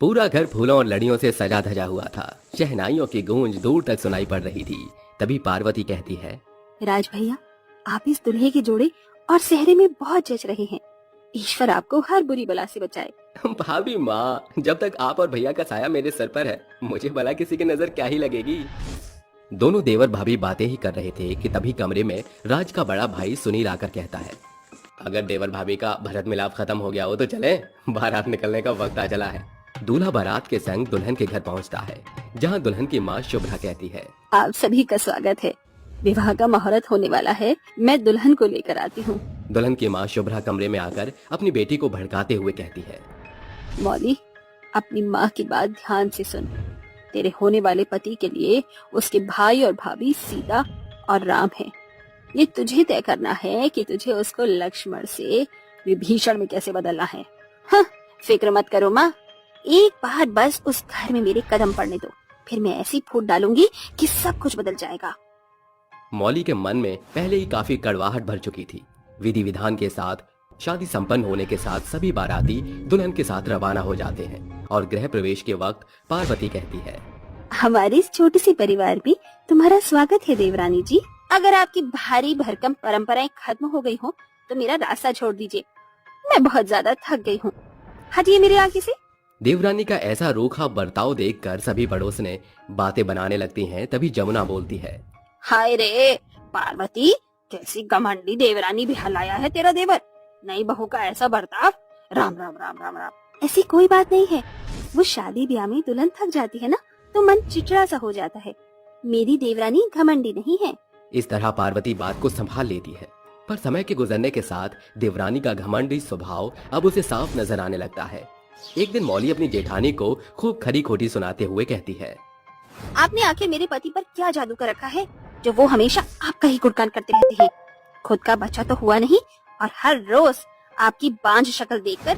पूरा घर फूलों और लड़ियों से सजा धजा हुआ था। शहनाइयों की गूंज दूर तक सुनाई पड़ रही थी। तभी पार्वती कहती है, राज भैया, आप इस दुल्हे के जोड़े और सेहरे में बहुत जच रहे हैं। ईश्वर आपको हर बुरी बला से बचाए। भाभी माँ, जब तक आप और भैया का साया मेरे सर पर है, मुझे भला किसी की नजर क्या ही लगेगी। दोनों देवर भाभी बातें ही कर रहे थे कि तभी कमरे में राज का बड़ा भाई सुनील आकर कहता है, अगर देवर भाभी का भरत मिलाप खत्म हो गया हो तो चले, बारात निकलने का वक्त आ चला है। दूल्हा बारात के संग दुल्हन के घर पहुंचता है, जहां दुल्हन की माँ शुभ्रा कहती है, आप सभी का स्वागत है। विवाह का मुहूर्त होने वाला है, मैं दुल्हन को लेकर आती हूँ। दुल्हन की माँ शुभ्रा कमरे में आकर अपनी बेटी को भड़काते हुए कहती है, मौली, अपनी माँ की बात ध्यान से सुन। तेरे होने वाले पति के लिए उसके भाई और भाभी सीता और राम हैं। ये तुझे तय करना है कि तुझे उसको लक्ष्मण से विभीषण में कैसे बदलना है। हाँ, फिक्र मत करो माँ, एक बार बस उस घर में मेरे कदम पड़ने दो, फिर मैं ऐसी फूट डालूंगी कि सब कुछ बदल जाएगा। मौली के मन में पहले ही काफी कड़वाहट भर चुकी थी। विधि विधान के साथ शादी संपन्न होने के साथ सभी बाराती दुल्हन के साथ रवाना हो जाते हैं और गृह प्रवेश के वक्त पार्वती कहती है, हमारे इस छोटे से परिवार में तुम्हारा स्वागत है देवरानी जी। अगर आपकी भारी भरकम परंपराएं खत्म हो गई हो तो मेरा रास्ता छोड़ दीजिए, मैं बहुत ज्यादा थक गई हूँ। हटिए मेरे आगे से। देवरानी का ऐसा रूखा बर्ताव देखकर सभी पड़ोसने बातें बनाने लगती हैं। तभी जमुना बोलती है, हाय रे पार्वती, कैसी घमंडी देवरानी भी हलाया है तेरा देवर। नई बहू का ऐसा बर्ताव, राम राम राम राम राम। ऐसी कोई बात नहीं है, वो शादी ब्याह में दुल्हन थक जाती है ना, तो मन चिड़चिड़ा सा हो जाता है। मेरी देवरानी घमंडी नहीं है। इस तरह पार्वती बात को संभाल लेती है, पर समय के गुजरने के साथ देवरानी का घमंडी स्वभाव अब उसे साफ नजर आने लगता है। एक दिन मौली अपनी जेठानी को खूब खरी खोटी सुनाते हुए कहती है, आपने आखिर मेरे पति पर क्या जादू कर रखा है जो वो हमेशा आपका ही गुणगान करते रहते हैं। खुद का बच्चा तो हुआ नहीं और हर रोज आपकी बांझ शक्ल देखकर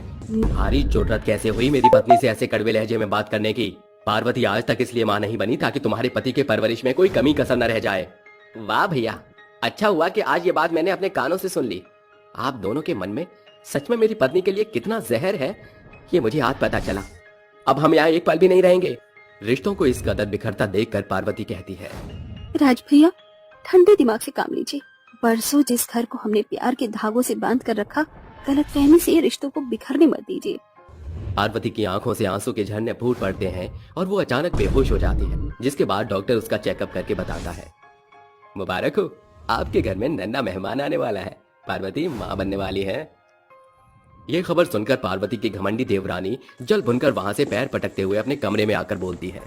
भारी जुर्रत कैसे हुई मेरी पत्नी से ऐसे कड़वे लहजे में बात करने की। पार्वती आज तक इसलिए मां नहीं बनी ताकि तुम्हारे पति के परवरिश में कोई कमी कसर न रह जाए। वाह भैया, अच्छा हुआ कि आज ये बात मैंने अपने कानों से सुन ली। आप दोनों के मन में सच में मेरी पत्नी के लिए कितना जहर है, ये मुझे आज पता चला। अब हम यहाँ एक पल भी नहीं रहेंगे। रिश्तों को इस कदर बिखरता देखकर पार्वती कहती है, राज भैया, ठंडे दिमाग से काम लीजिए। बरसों जिस घर को हमने प्यार के धागों से बांध कर रखा, गलतफहमी से रिश्तों को बिखरने मत दीजिए। पार्वती की आंखों से आंसू के झरने फूट पड़ते हैं और वो अचानक बेहोश हो जाती है, जिसके बाद डॉक्टर उसका चेकअप करके बताता है, मुबारक हो, आपके घर में नन्हा मेहमान आने वाला है। पार्वती माँ बनने वाली है। ये खबर सुनकर पार्वती की घमंडी देवरानी जल भुनकर वहाँ से पैर पटकते हुए अपने कमरे में आकर बोलती है,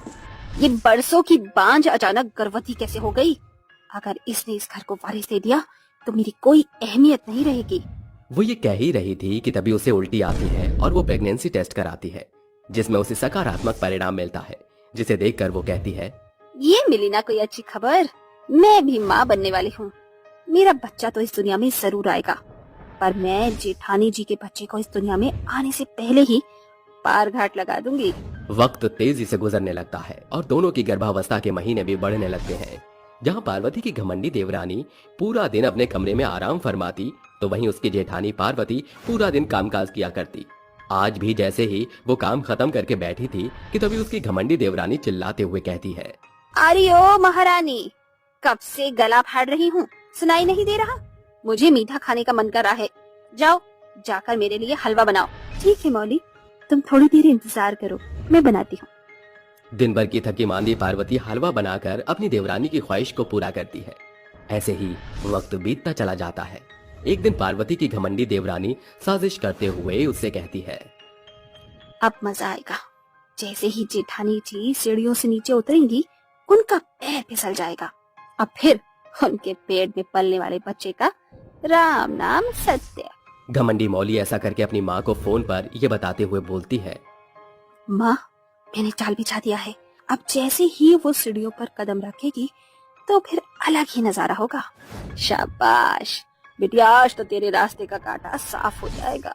ये बरसों की बांझ अचानक गर्भवती कैसे हो गई? अगर इसने इस घर को वारिस दे दिया तो मेरी कोई अहमियत नहीं रहेगी। वो ये कह ही रही थी कि तभी उसे उल्टी आती है और वो प्रेगनेंसी टेस्ट कराती है, जिसमें उसे सकारात्मक परिणाम मिलता है, जिसे देखकर वो कहती है, ये मिली ना कोई अच्छी खबर, मैं भी माँ बनने वाली हूँ। मेरा बच्चा तो इस दुनिया में जरूर आएगा, पर मैं जेठानी जी के बच्चे को इस दुनिया में आने से पहले ही पार घाट लगा दूंगी। वक्त तेजी से गुजरने लगता है और दोनों की गर्भावस्था के महीने भी बढ़ने लगते हैं। जहाँ पार्वती की घमंडी देवरानी पूरा दिन अपने कमरे में आराम फरमाती, तो वहीं उसकी जेठानी पार्वती पूरा दिन कामकाज किया करती। आज भी जैसे ही वो काम खत्म करके बैठी थी कि तभी उसकी घमंडी देवरानी चिल्लाते हुए कहती है, अरे ओ महारानी, कब से गला फाड़ रही हूँ, सुनाई नहीं दे रहा? मुझे मीठा खाने का मन कर रहा है, जाओ जाकर मेरे लिए हलवा बनाओ। ठीक है मौली, तुम थोड़ी देर इंतजार करो, मैं बनाती हूँ। दिन भर की थकी मांदी पार्वती हलवा बनाकर अपनी देवरानी की ख्वाहिश को पूरा करती है। ऐसे ही वक्त बीतता चला जाता है। एक दिन पार्वती की घमंडी देवरानी साजिश करते हुए उससे कहती है, अब मजा आएगा। जैसे ही जेठानी जी सीढ़ियों से नीचे उतरेंगी, उनका पैर फिसल जाएगा। अब फिर उनके पेट में पलने वाले बच्चे का राम नाम सत्य। घमंडी मौली ऐसा करके अपनी माँ को फोन पर ये बताते हुए बोलती है, माँ, मैंने चाल बिछा दिया है। अब जैसे ही वो सीढ़ियों पर कदम रखेगी तो फिर अलग ही नजारा होगा। शाबाश बिटिया, आज तो तेरे रास्ते का कांटा साफ हो जाएगा।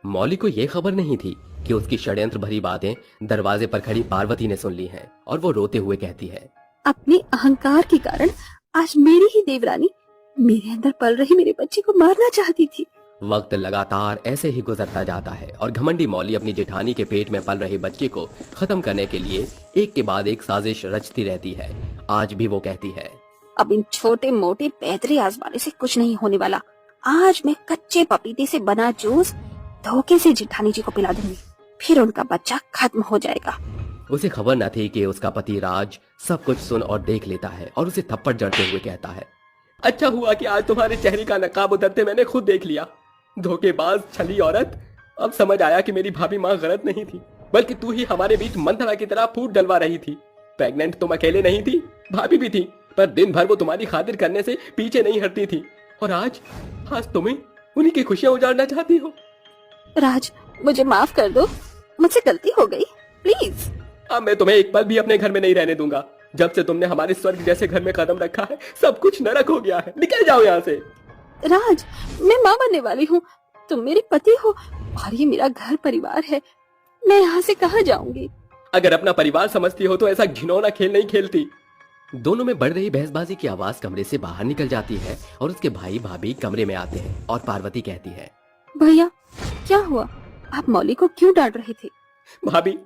मौली को ये खबर नहीं थी कि उसकी षड्यंत्र भरी बातें दरवाजे पर खड़ी पार्वती ने सुन ली हैं और वो रोते हुए कहती है, अपने अहंकार के कारण आज मेरी ही देवरानी मेरे अंदर पल रही मेरे बच्चे को मारना चाहती थी। वक्त लगातार ऐसे ही गुजरता जाता है और घमंडी मौली अपनी जेठानी के पेट में पल रहे बच्चे को खत्म करने के लिए एक के बाद एक साजिश रचती रहती है। आज भी वो कहती है, अब इन छोटे मोटे पैतरे आजमाने से कुछ नहीं होने वाला। आज मैं कच्चे पपीते से बना जूस धोखे से जेठानी जी को पिला दूंगी, फिर उनका बच्चा खत्म हो जाएगा। उसे खबर न थी कि उसका पति राज सब कुछ सुन और देख लेता है और उसे थप्पड़ जड़ते हुए कहता है, अच्छा हुआ कि आज तुम्हारे चेहरे का नकाब उतरते मैंने खुद देख लिया। धोखेबाज छली औरत, अब समझ आया कि मेरी भाभी माँ गलत नहीं थी, बल्कि तू ही हमारे बीच मंथरा की तरह फूट डलवा रही थी। प्रेग्नेंट तुम अकेले नहीं थी, भाभी भी थी, पर दिन भर वो तुम्हारी खातिर करने से पीछे नहीं हटती थी। और आज तुम्हें उन्हीं की खुशियां उजाड़ना चाहती हो। राज, मुझे माफ कर दो, मुझसे गलती हो गई, प्लीज। अब मैं तुम्हें एक पल भी अपने घर में नहीं रहने दूंगा। जब से तुमने हमारे स्वर्ग जैसे घर में कदम रखा है, सब कुछ नरक हो गया है। निकल जाओ यहाँ से। राज, मैं माँ बनने वाली हूँ, तुम मेरे पति हो और ये मेरा घर परिवार है। मैं यहाँ से कहाँ जाऊंगी? अगर अपना परिवार समझती हो तो ऐसा घिनौना खेल नहीं खेलती। दोनों में बढ़ रही बहसबाजी की आवाज कमरे से बाहर निकल जाती है और उसके भाई भाभी कमरे में आते हैं और पार्वती कहती है, भैया क्या हुआ? आप मौली को क्यों डांट रहे थे? भाभी,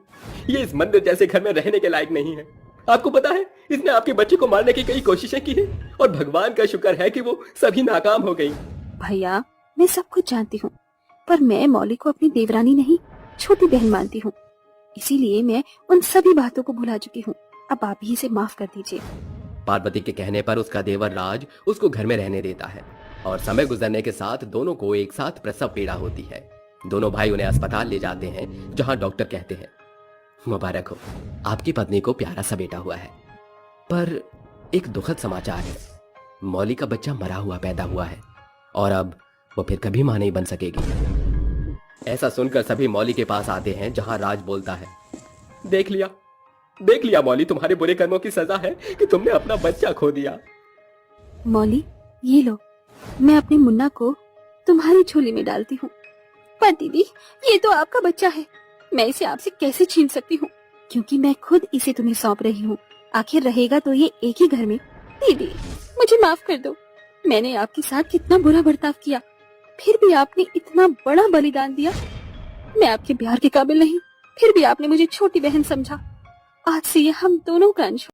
ये इस मंदिर जैसे घर में रहने के लायक नहीं है। आपको पता है, इसने आपके बच्चे को मारने की कई कोशिशें की है और भगवान का शुक्र है कि वो सभी नाकाम हो गई। भैया, मैं सब कुछ जानती हूँ, पर मैं मौली को अपनी देवरानी नहीं, छोटी बहन मानती हूँ। इसीलिए मैं उन सभी बातों को भुला चुकी हूँ। अब आप ही इसे माफ कर दीजिए। पार्वती के कहने पर उसका देवर राज उसको घर में रहने देता है और समय गुजरने के साथ दोनों को एक साथ प्रसव पीड़ा होती है। दोनों भाई उन्हें अस्पताल ले जाते हैं, जहां डॉक्टर कहते हैं, मुबारक हो, आपकी पत्नी को प्यारा सा बेटा हुआ है। पर एक दुखद समाचार है, मौली का बच्चा मरा हुआ पैदा हुआ है और अब वो फिर कभी मां नहीं बन सकेगी। ऐसा सुनकर सभी मौली के पास आते हैं, जहां राज बोलता है, देख लिया मौली, तुम्हारे बुरे कर्मों की सजा है कि तुमने अपना बच्चा खो दिया। मौली, ये लो, मैं अपने मुन्ना को तुम्हारी झोली में डालती हूँ। पर दीदी, ये तो आपका बच्चा है, मैं इसे आपसे कैसे छीन सकती हूँ? क्योंकि मैं खुद इसे तुम्हें सौंप रही हूँ। आखिर रहेगा तो ये एक ही घर में। दीदी, मुझे माफ कर दो, मैंने आपके साथ कितना बुरा बर्ताव किया, फिर भी आपने इतना बड़ा बलिदान दिया। मैं आपके प्यार के काबिल नहीं, फिर भी आपने मुझे छोटी बहन समझा। आज से ये हम दोनों का अंश